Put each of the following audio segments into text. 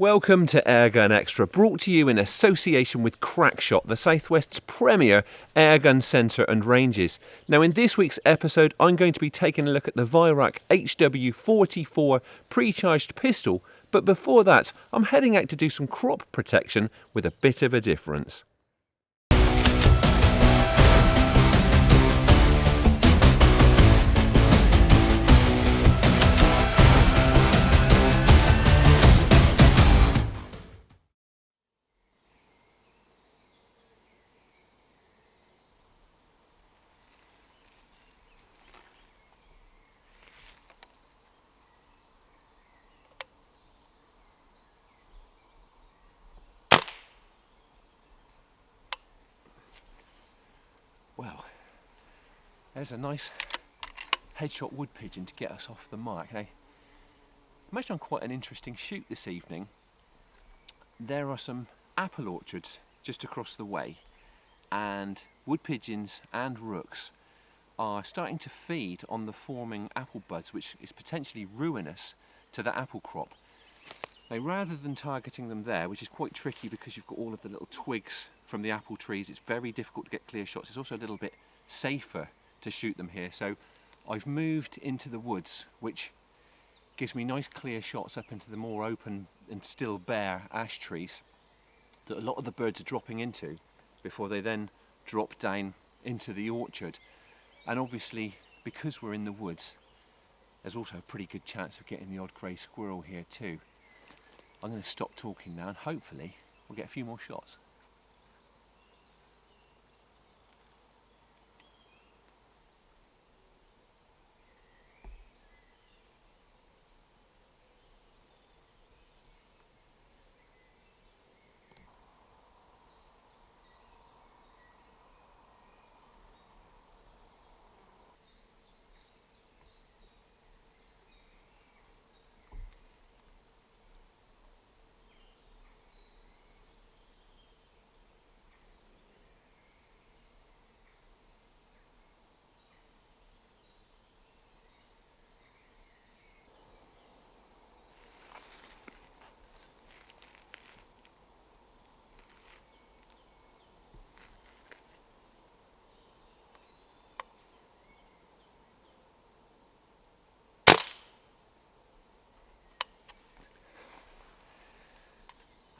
Welcome to Airgun Extra, brought to you in association with Crackshot, the Southwest's premier airgun centre and ranges. Now in this week's episode I'm going to be taking a look at the Weihrauch HW44 pre-charged pistol, but before that I'm heading out to do some crop protection with a bit of a difference. Well, there's a nice headshot wood pigeon to get us off the mark. Now, I managed on quite an interesting shoot this evening. There are some apple orchards just across the way, and wood pigeons and rooks are starting to feed on the forming apple buds, which is potentially ruinous to the apple crop. Now, rather than targeting them there, which is quite tricky because you've got all of the little twigs from the apple trees, it's very difficult to get clear shots. It's also a little bit safer to shoot them here. So I've moved into the woods, which gives me nice clear shots up into the more open and still bare ash trees that a lot of the birds are dropping into before they then drop down into the orchard. And obviously, because we're in the woods, there's also a pretty good chance of getting the odd grey squirrel here too. I'm going to stop talking now and hopefully we'll get a few more shots.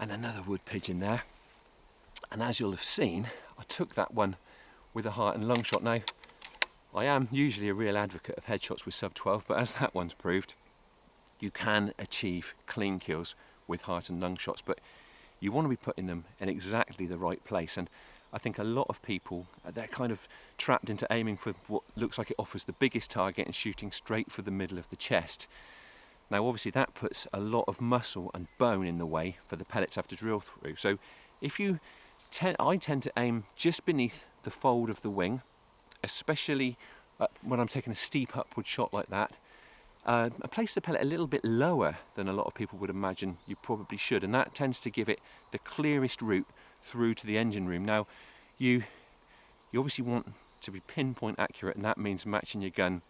And another wood pigeon there, and as you'll have seen, I took that one with a heart and lung shot. Now, I am usually a real advocate of headshots with sub 12, but as that one's proved, you can achieve clean kills with heart and lung shots, but you want to be putting them in exactly the right place. And I think a lot of people, they're kind of trapped into aiming for what looks like it offers the biggest target and shooting straight for the middle of the chest. Now obviously that puts a lot of muscle and bone in the way for the pellet to have to drill through. So if you I tend to aim just beneath the fold of the wing, especially when I'm taking a steep upward shot like that. I place the pellet a little bit lower than a lot of people would imagine you probably should, and that tends to give it the clearest route through to the engine room. Now you obviously want to be pinpoint accurate, and that means matching your gun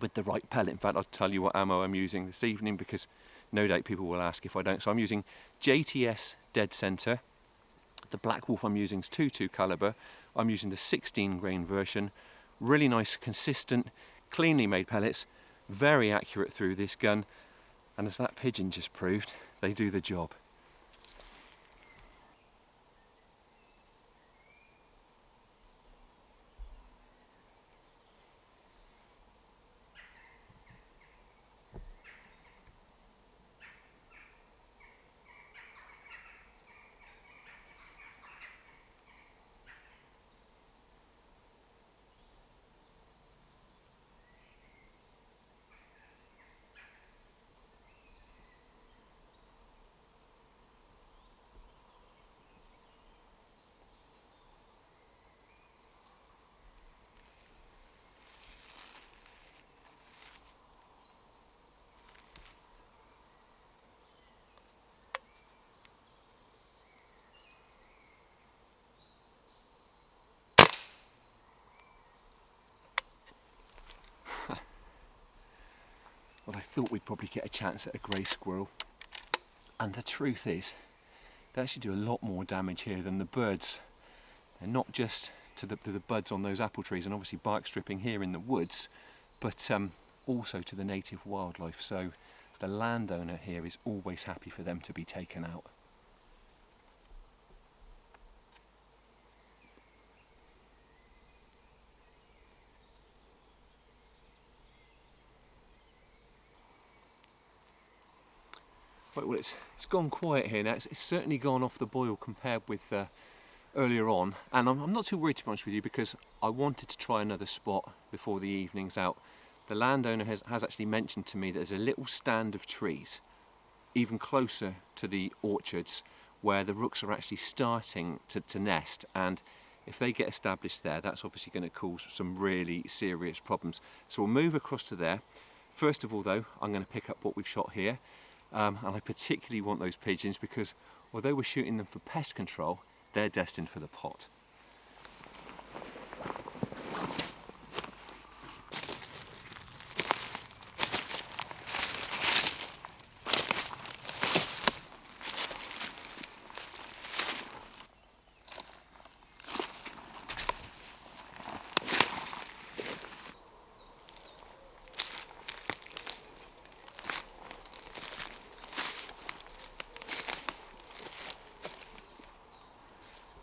with the right pellet. In fact, I'll tell you what ammo I'm using this evening because no doubt people will ask if I don't. So I'm using JTS Dead Center. The Blackwolf I'm using is 22 caliber. I'm using the 16 grain version. Really nice, consistent, cleanly made pellets, very accurate through this gun, and as that pigeon just proved, they do the job. Well, I thought we'd probably get a chance at a grey squirrel. And the truth is, they actually do a lot more damage here than the birds. They're not just to the buds on those apple trees and obviously bark stripping here in the woods, but also to the native wildlife. So the landowner here is always happy for them to be taken out. Right, well, it's gone quiet here now. It's certainly gone off the boil compared with earlier on, and I'm not too worried, to be honest with you, because I wanted to try another spot before the evening's out. The landowner has actually mentioned to me that there's a little stand of trees even closer to the orchards where the rooks are actually starting to nest, and if they get established there, that's obviously going to cause some really serious problems. So we'll move across to there. First of all though, I'm going to pick up what we've shot here. And I particularly want those pigeons because although we're shooting them for pest control, they're destined for the pot.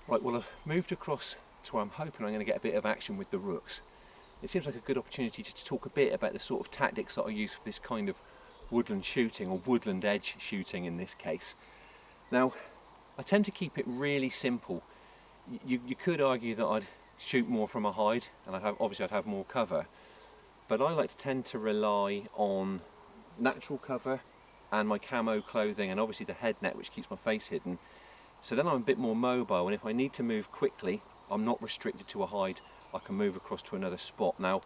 Right, well, I've moved across to where I'm hoping I'm going to get a bit of action with the rooks. It seems like a good opportunity just to talk a bit about the sort of tactics that I use for this kind of woodland shooting, or woodland edge shooting in this case. Now, I tend to keep it really simple. You could argue that I'd shoot more from a hide, and obviously I'd have more cover, but I like to tend to rely on natural cover and my camo clothing, and obviously the head net which keeps my face hidden. So then I'm a bit more mobile, and if I need to move quickly, I'm not restricted to a hide. I can move across to another spot. Now,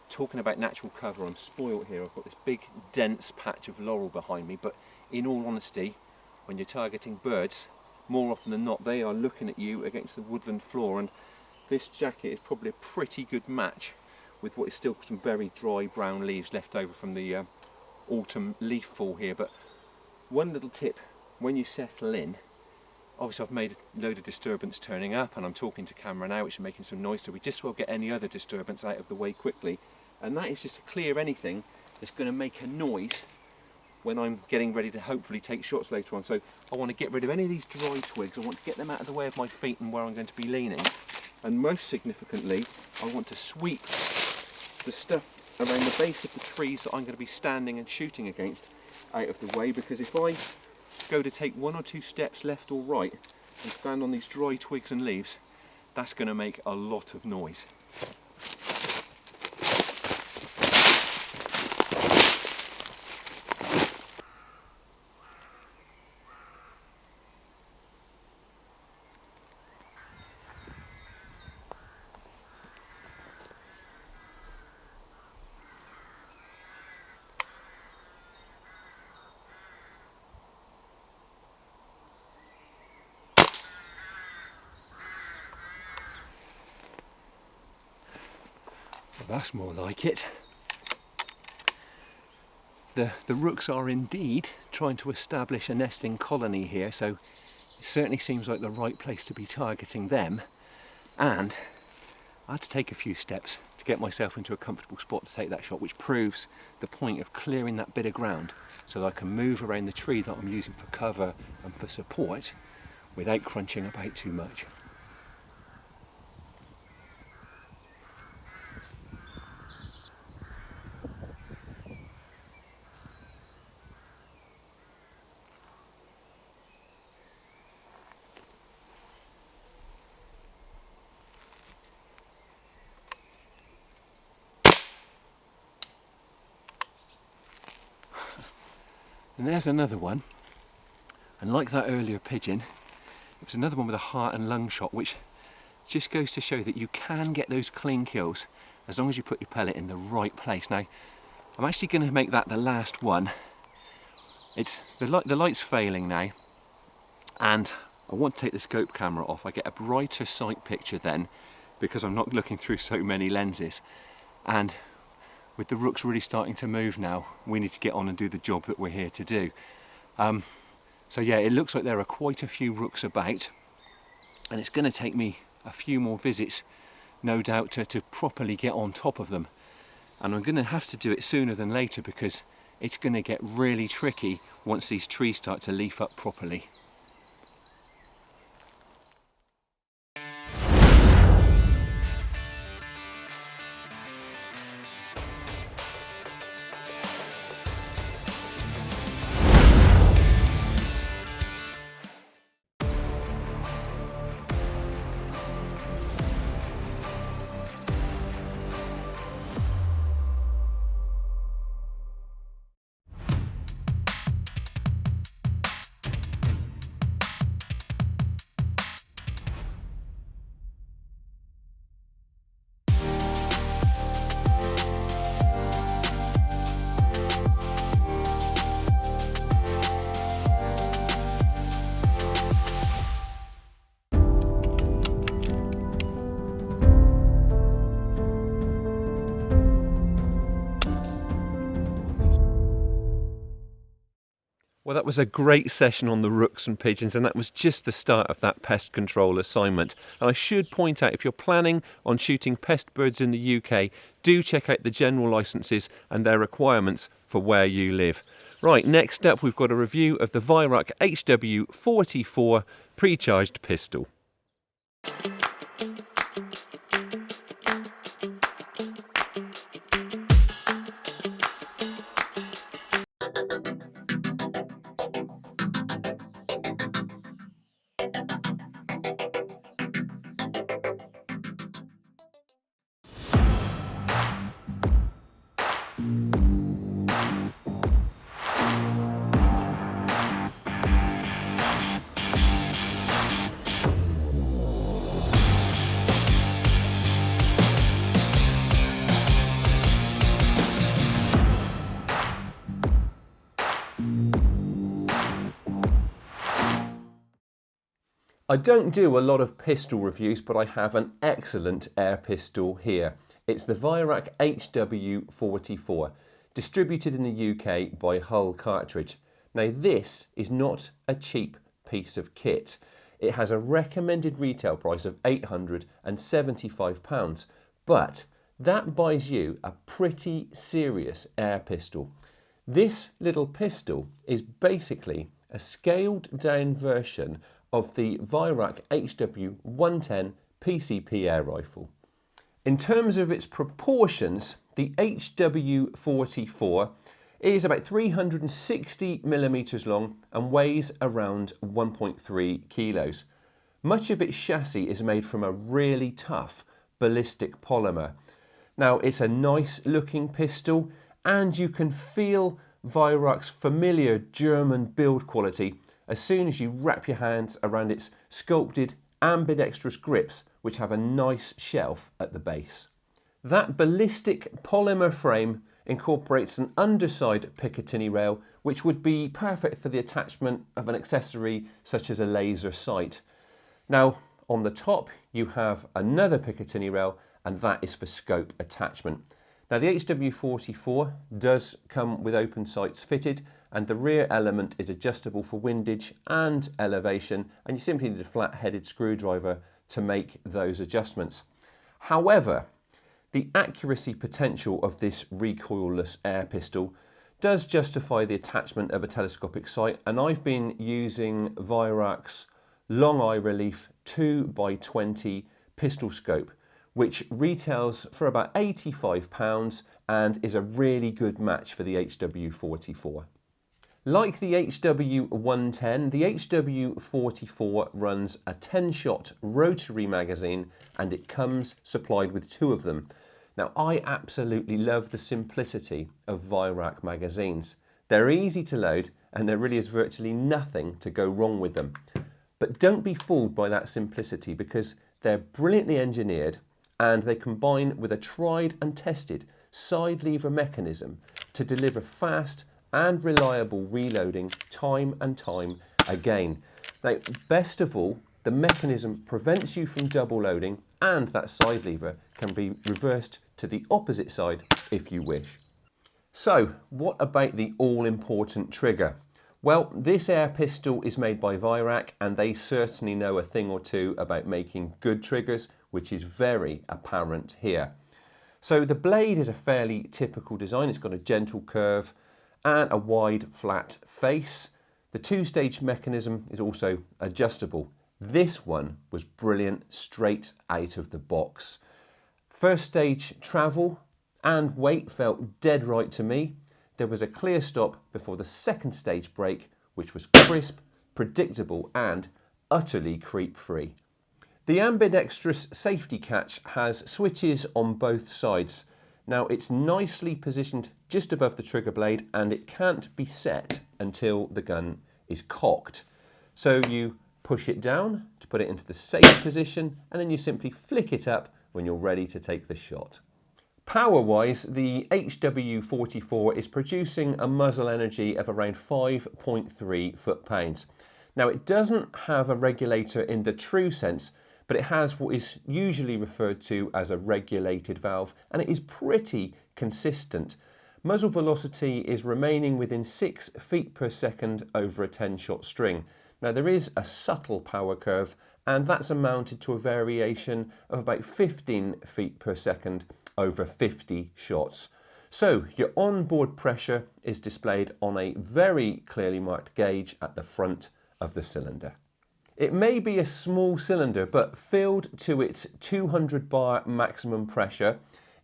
talking about natural cover, I'm spoiled here. I've got this big dense patch of laurel behind me, but in all honesty, when you're targeting birds, more often than not, they are looking at you against the woodland floor, and this jacket is probably a pretty good match with what is still some very dry brown leaves left over from the autumn leaf fall here. But one little tip, when you settle in, obviously I've made a load of disturbance turning up, and I'm talking to camera now, which is making some noise, so we just will get any other disturbance out of the way quickly, and that is just to clear anything that's going to make a noise when I'm getting ready to hopefully take shots later on. So I want to get rid of any of these dry twigs. I want to get them out of the way of my feet and where I'm going to be leaning, and most significantly I want to sweep the stuff around the base of the trees that I'm going to be standing and shooting against out of the way, because if I go to take one or two steps left or right and stand on these dry twigs and leaves, that's going to make a lot of noise. Well, that's more like it. The rooks are indeed trying to establish a nesting colony here, so it certainly seems like the right place to be targeting them. And I had to take a few steps to get myself into a comfortable spot to take that shot, which proves the point of clearing that bit of ground so that I can move around the tree that I'm using for cover and for support without crunching about too much. And there's another one, and like that earlier pigeon, it was another one with a heart and lung shot, which just goes to show that you can get those clean kills as long as you put your pellet in the right place. Now, I'm actually going to make that the last one. It's the light's failing now, and I want to take the scope camera off. I get a brighter sight picture then, because I'm not looking through so many lenses. And with the rooks really starting to move now, we need to get on and do the job that we're here to do. So So yeah, it looks like there are quite a few rooks about, and it's going to take me a few more visits, no doubt, to properly get on top of them. And I'm going to have to do it sooner than later because it's going to get really tricky once these trees start to leaf up properly. Well, that was a great session on the rooks and pigeons, and that was just the start of that pest control assignment. And I should point out, if you're planning on shooting pest birds in the UK, do check out the general licences and their requirements for where you live. Right, next up we've got a review of the Weihrauch HW44 pre-charged pistol. I don't do a lot of pistol reviews, but I have an excellent air pistol here. It's the Weihrauch HW44, distributed in the UK by Hull Cartridge. Now this is not a cheap piece of kit. It has a recommended retail price of £875, but that buys you a pretty serious air pistol. This little pistol is basically a scaled down version of the Weihrauch HW110 PCP air rifle. In terms of its proportions, the HW44 is about 360 millimeters long and weighs around 1.3 kilos. Much of its chassis is made from a really tough ballistic polymer. Now, it's a nice looking pistol, and you can feel Weihrauch's familiar German build quality as soon as you wrap your hands around its sculpted ambidextrous grips, which have a nice shelf at the base. That ballistic polymer frame incorporates an underside Picatinny rail, which would be perfect for the attachment of an accessory such as a laser sight. Now, on the top you have another Picatinny rail, and that is for scope attachment. Now, the HW44 does come with open sights fitted, and the rear element is adjustable for windage and elevation, and you simply need a flat-headed screwdriver to make those adjustments. However, the accuracy potential of this recoilless air pistol does justify the attachment of a telescopic sight, and I've been using Weihrauch's long eye relief 2x20 pistol scope, which retails for about £85 and is a really good match for the HW44. Like the HW110, the HW44 runs a 10-shot rotary magazine, and it comes supplied with 2 of them. Now, I absolutely love the simplicity of Weihrauch magazines. They're easy to load, and there really is virtually nothing to go wrong with them. But don't be fooled by that simplicity, because they're brilliantly engineered, and they combine with a tried and tested side lever mechanism to deliver fast and reliable reloading time and time again. Now, best of all, the mechanism prevents you from double loading, and that side lever can be reversed to the opposite side if you wish. So, what about the all-important trigger? Well, this air pistol is made by Weihrauch, and they certainly know a thing or two about making good triggers, which is very apparent here. So the blade is a fairly typical design. It's got a gentle curve and a wide flat face. The two-stage mechanism is also adjustable. This one was brilliant straight out of the box. First stage travel and weight felt dead right to me. There was a clear stop before the second stage break, which was crisp, predictable and utterly creep-free. The Airgun Extra safety catch has switches on both sides. Now it's nicely positioned just above the trigger blade, and it can't be set until the gun is cocked. So you push it down to put it into the safe position, and then you simply flick it up when you're ready to take the shot. Power-wise, the HW44 is producing a muzzle energy of around 5.3 foot-pounds. Now it doesn't have a regulator in the true sense, but it has what is usually referred to as a regulated valve, and it is pretty consistent. Muzzle velocity is remaining within 6 feet per second over a 10-shot string. Now there is a subtle power curve, and that's amounted to a variation of about 15 feet per second over 50 shots. So your onboard pressure is displayed on a very clearly marked gauge at the front of the cylinder. It may be a small cylinder, but filled to its 200 bar maximum pressure,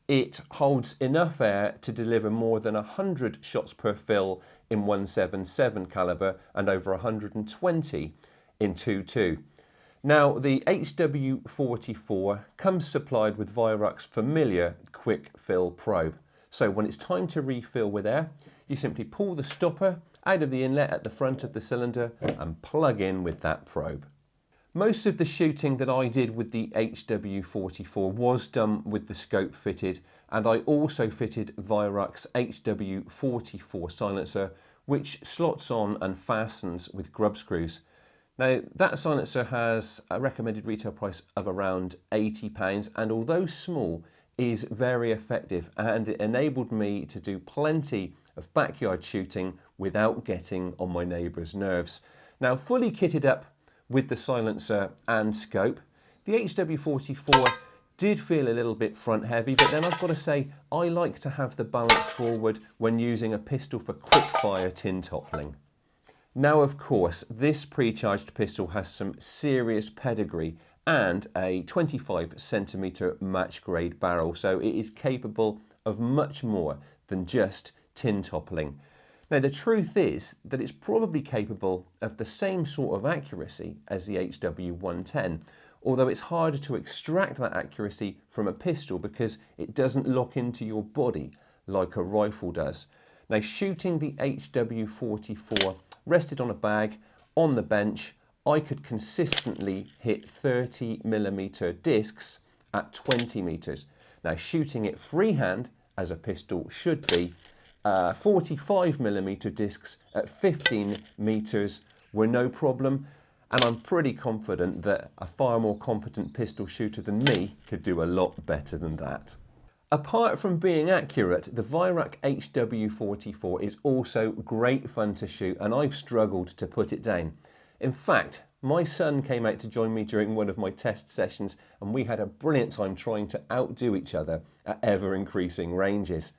it holds enough air to deliver more than 100 shots per fill in 177 caliber and over 120 in 22. Now the HW44 comes supplied with Weihrauch's familiar quick fill probe. So when it's time to refill with air, you simply pull the stopper out of the inlet at the front of the cylinder and plug in with that probe. Most of the shooting that I did with the HW44 was done with the scope fitted, and I also fitted Weihrauch's HW44 silencer, which slots on and fastens with grub screws. Now that silencer has a recommended retail price of around £80, and although small, is very effective, and it enabled me to do plenty of backyard shooting without getting on my neighbour's nerves. Now fully kitted up with the silencer and scope, the HW44 did feel a little bit front heavy, but then I've got to say I like to have the balance forward when using a pistol for quick fire tin toppling. Now of course this pre-charged pistol has some serious pedigree and a 25cm match grade barrel, so it is capable of much more than just tin toppling. Now the truth is that it's probably capable of the same sort of accuracy as the HW110, although it's harder to extract that accuracy from a pistol because it doesn't lock into your body like a rifle does. Now shooting the HW44 rested on a bag on the bench, I could consistently hit 30mm discs at 20 meters. Now shooting it freehand, as a pistol should be, 45mm discs at 15 meters were no problem, and I'm pretty confident that a far more competent pistol shooter than me could do a lot better than that. Apart from being accurate, the Weihrauch HW44 is also great fun to shoot, and I've struggled to put it down. In fact, my son came out to join me during one of my test sessions, and we had a brilliant time trying to outdo each other at ever-increasing ranges.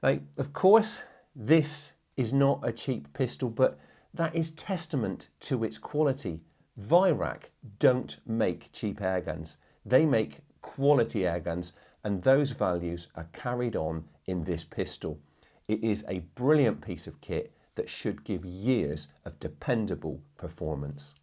Now, of course, this is not a cheap pistol, but that is testament to its quality. Weihrauch don't make cheap airguns. They make quality airguns, and those values are carried on in this pistol. It is a brilliant piece of kit that should give years of dependable performance.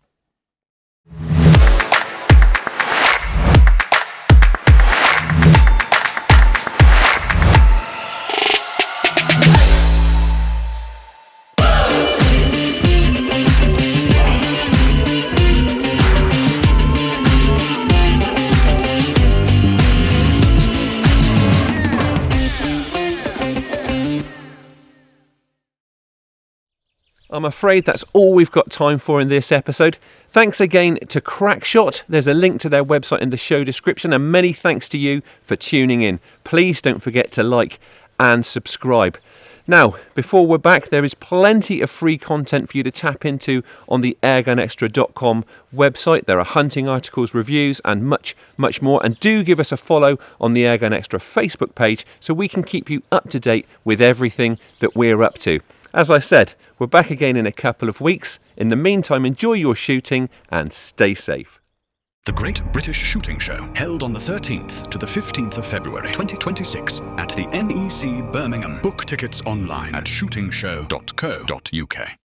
I'm afraid that's all we've got time for in this episode. Thanks again to Crackshot. There's a link to their website in the show description, and many thanks to you for tuning in. Please don't forget to like and subscribe. Now, before we're back, there is plenty of free content for you to tap into on the airgunextra.com website. There are hunting articles, reviews, and much, much more. And do give us a follow on the Airgun Extra Facebook page so we can keep you up to date with everything that we're up to. As I said, we're back again in a couple of weeks. In the meantime, enjoy your shooting and stay safe. The Great British Shooting Show, held on the 13th to the 15th of February 2026 at the NEC Birmingham. Book tickets online at shootingshow.co.uk.